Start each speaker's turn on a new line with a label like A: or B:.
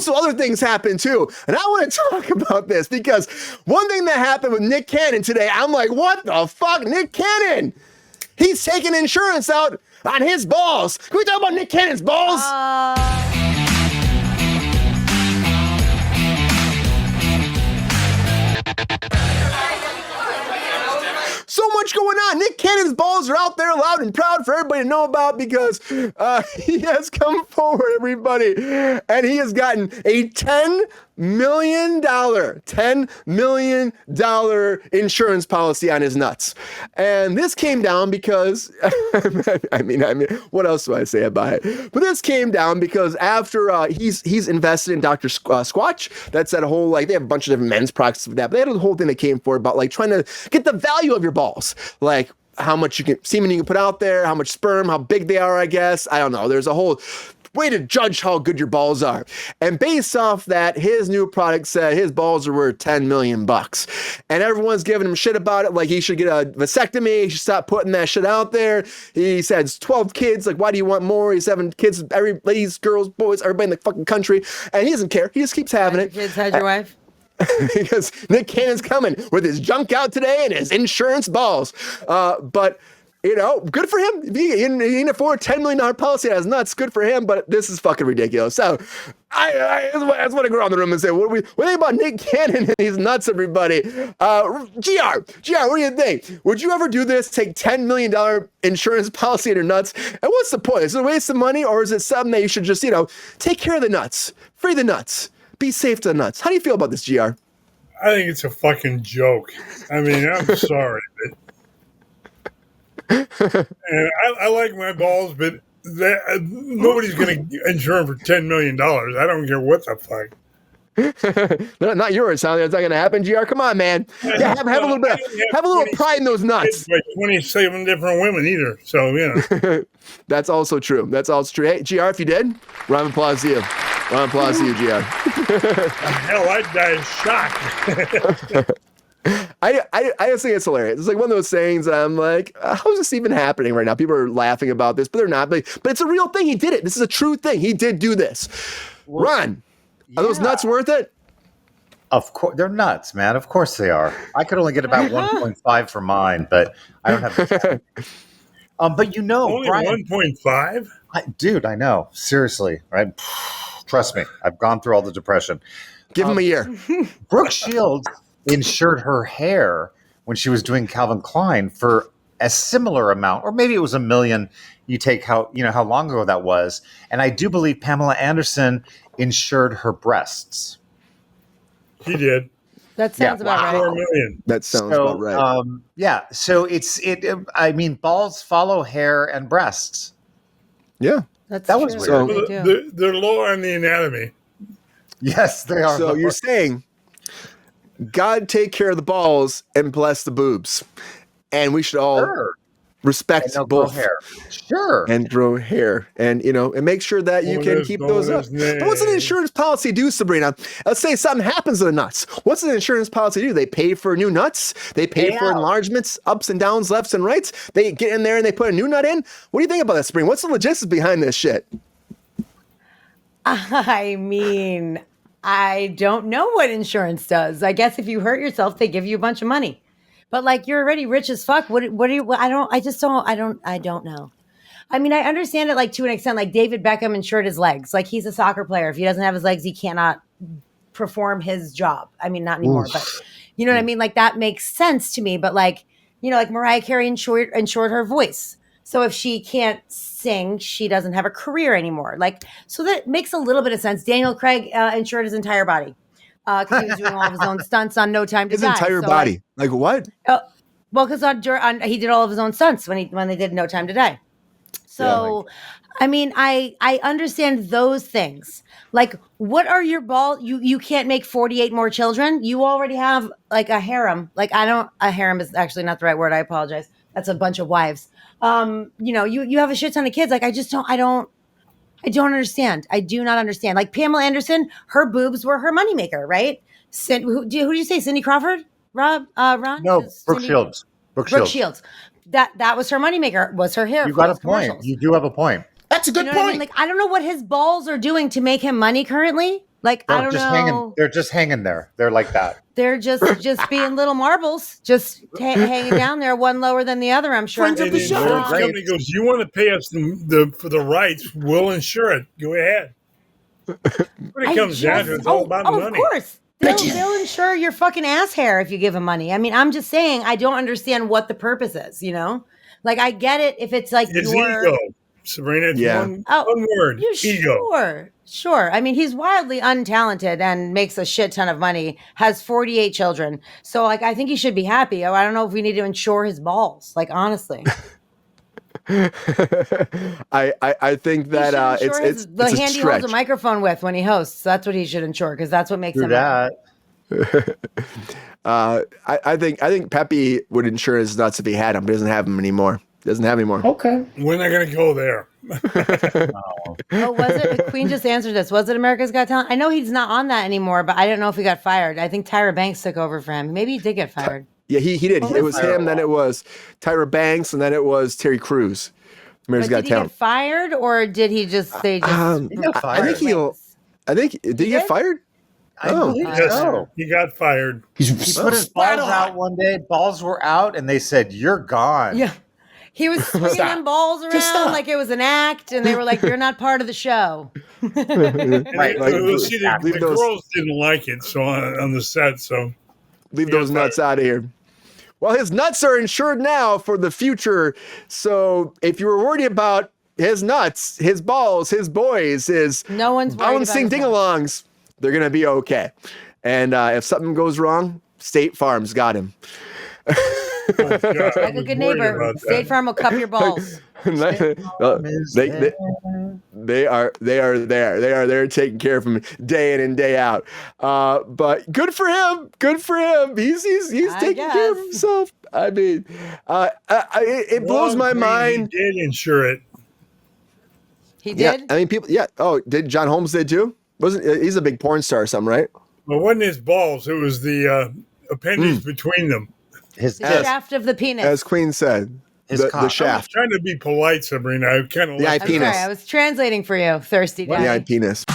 A: also other things happened too. And I want to talk about this because one thing that happened with Nick Cannon today, I'm like, what the fuck? Nick Cannon, he's taking insurance out on his balls. Can we talk about Nick Cannon's balls? So much going on. Nick Cannon's balls are out there loud and proud for everybody to know about because he has come forward, everybody, and he has gotten a $10 million insurance policy on his nuts. And this came down because, I mean, what else do I say about it? But this came down because after he's invested in Dr. Squatch, that's that whole, like, they have a bunch of different men's products for that, but they had a whole thing that came forward about, like, trying to get the value of your balls. Like, how much semen you can put out there, how much sperm, how big they are, I guess. I don't know. There's a whole way to judge how good your balls are. And based off that, his new product said his balls are worth $10 million. And everyone's giving him shit about it. Like, he should get a vasectomy. He should stop putting that shit out there. He said 12 kids. Like, why do you want more? He's having kids, ladies, girls, boys, everybody in the fucking country. And he doesn't care. He just keeps having it.
B: Kids, how's your wife?
A: Because Nick Cannon's coming with his junk out today and his insurance balls. But you know, good for him. He can afford a $10 million policy that has nuts. Good for him, but this is fucking ridiculous. So I just want to go around the room and say, what do you think about Nick Cannon and these nuts, everybody? GR, what do you think? Would you ever do this, take $10 million insurance policy on your nuts? And what's the point? Is it a waste of money, or is it something that you should just, take care of the nuts, free the nuts, be safe to the nuts? How do you feel about this, GR?
C: I think it's a fucking joke. I mean, I'm sorry, but and I like my balls, but nobody's going to insure them for $10 million. I don't care what the fuck.
A: Not yours, huh? That's not going to happen, GR. Come on, man. Yeah, have a little pride in those nuts.
C: Like 27 different women either. So,
A: That's also true. That's also true. Hey, GR, if you did, round of applause to you. Round of applause to you, GR.
C: Hell, I'd die shocked.
A: I just think it's hilarious. It's like one of those sayings that I'm like, how is this even happening right now? People are laughing about this, but they're not. But it's a real thing. He did it. This is a true thing. He did do this. Well, Ron, are those nuts worth it?
D: Of course, they're nuts, man. Of course they are. I could only get about 1.5 for mine, but I don't have the but
C: only
D: Brian,
C: 1.5?
D: Dude, I know. Seriously, right? Trust me. I've gone through all the depression.
A: Give him a year.
D: Brooke Shields insured her hair when she was doing Calvin Klein for a similar amount, or maybe it was $1 million. You take how long ago that was. And I do believe Pamela Anderson insured her breasts.
C: He did.
B: That sounds about right.
C: $4 million.
A: That sounds about right.
D: Yeah. So I mean, balls follow hair and breasts.
A: Yeah.
B: That
D: was weird.
C: So they're low on the anatomy.
D: Yes, they are.
A: So you're saying God take care of the balls and bless the boobs. And we should all respect both.
D: Hair. Sure.
A: And grow hair. And, and make sure that you can keep those up. But what's an insurance policy do, Sabrina? Let's say something happens to the nuts. What's an insurance policy do? They pay for new nuts? They pay for enlargements, ups and downs, lefts and rights? They get in there and they put a new nut in? What do you think about that, Sabrina? What's the logistics behind this shit?
B: I mean, I don't know what insurance does. I guess if you hurt yourself, they give you a bunch of money. But like, you're already rich as fuck. What do you? I don't know. I mean, I understand it like to an extent. Like David Beckham insured his legs. Like he's a soccer player. If he doesn't have his legs, he cannot perform his job. I mean, not anymore, but you know what I mean. Like that makes sense to me. But like, like Mariah Carey insured her voice. So if she can't sing, she doesn't have a career anymore. Like, so that makes a little bit of sense. Daniel Craig insured his entire body because he was doing all of his own stunts on No Time to Die.
A: His entire body? Like what?
B: Well, because he did all of his own stunts when they did No Time to Die. So, I mean, I understand those things. Like, what are your balls? You can't make 48 more children. You already have like a harem. Like, a harem is actually not the right word. I apologize. That's a bunch of wives. You have a shit ton of kids. Like, I don't understand. I do not understand. Like Pamela Anderson, her boobs were her moneymaker, right? Who do you say? Cindy Crawford? Ron?
D: No, Brooke Shields. Brooke Shields.
B: That was her moneymaker, was her hair.
D: You got a point. You do have a point.
A: That's a good point.
B: I mean? Like, I don't know what his balls are doing to make him money currently. Like, I
D: They're
B: don't
D: just
B: know.
D: hanging. They're just hanging there. They're like that.
B: They're just being little marbles, just hanging down there, one lower than the other. I'm sure.
A: Friends of
C: And
A: the
C: the
A: show.
C: insurance
D: Great.
C: company goes, "You want to pay us for the rights? We'll insure it. Go ahead." When it comes down to it, it's all about
B: Of
C: money.
B: course. They'll insure your fucking ass hair if you give them money. I mean, I'm just saying, I don't understand what the purpose is, you know? Like, I get it if it's like
C: It's
B: your...
C: ego, Sabrina. It's
A: Yeah.
C: one word, ego.
B: Sure. I mean, he's wildly untalented and makes a shit ton of money, has 48 children. So, like, I think he should be happy. I don't know if we need to insure his balls, like, honestly.
A: I think that it's
B: the
A: a
B: hand he holds
A: stretch.
B: a microphone with when he hosts. That's what he should insure, because that's what makes
D: Do
B: him money.
D: that.
A: I think Pepe would insure his nuts if he had them, but he doesn't have them anymore. Doesn't have any more.
E: Okay.
C: We're not going to go there.
B: Oh, was it? Queen just answered this. Was it America's Got Talent? I know he's not on that anymore, but I don't know if he got fired. I think Tyra Banks took over for him. Maybe he did get fired.
A: Yeah, he did.
B: What
A: It
B: was
A: was him, then it was Tyra Banks, and then it was Terry Crews. America's
B: But
A: Got
B: did he get
A: Talent.
B: fired, or did he just they just?
D: He got
A: I think
D: fired.
A: did he get
B: did?
A: fired?
D: I
A: Oh.
D: believe
C: Yes,
D: so.
C: he got fired.
D: He put his balls out one day. Balls were out, and they said, "You're gone."
B: Yeah, he was swinging them balls around like it was an act, and they were like, "You're not part of the show."
D: Right.
C: See, the
A: leave those-
C: girls didn't like it, so on the set. So
A: Leave
C: He got
A: those nuts out of here. Well, his nuts are insured now for the future. So if you were worried about his nuts, his balls, his boys, his
B: No one's worried about
A: bouncing
B: his nuts.
A: ding-alongs, they're going to be okay. And if something goes wrong, State Farm's got him.
C: God, I
B: Like a
C: was
B: good
C: worried
B: neighbor,
C: about
B: State
C: that.
B: Farm will cup your balls.
A: They are there. They are there taking care of him day in and day out. But good for him. Good for him. He's taking care of
B: guess.
A: himself. I mean, it blows my
C: Long
A: mind.
C: He did insure it.
B: He
A: Yeah,
B: did.
A: I mean, people. Yeah. Oh, did John Holmes did too? Wasn't he's a big porn star or something, right?
C: Well, it wasn't his balls. It was the appendage between them.
D: His
B: The shaft of the penis.
A: As Queen said,
D: His
A: the
D: cock.
C: I was
A: shaft,
C: trying to be polite, Sabrina. I kind of
A: the eye
B: I'm
A: penis,
B: sorry, I was translating for you, thirsty guy.
A: the eye penis.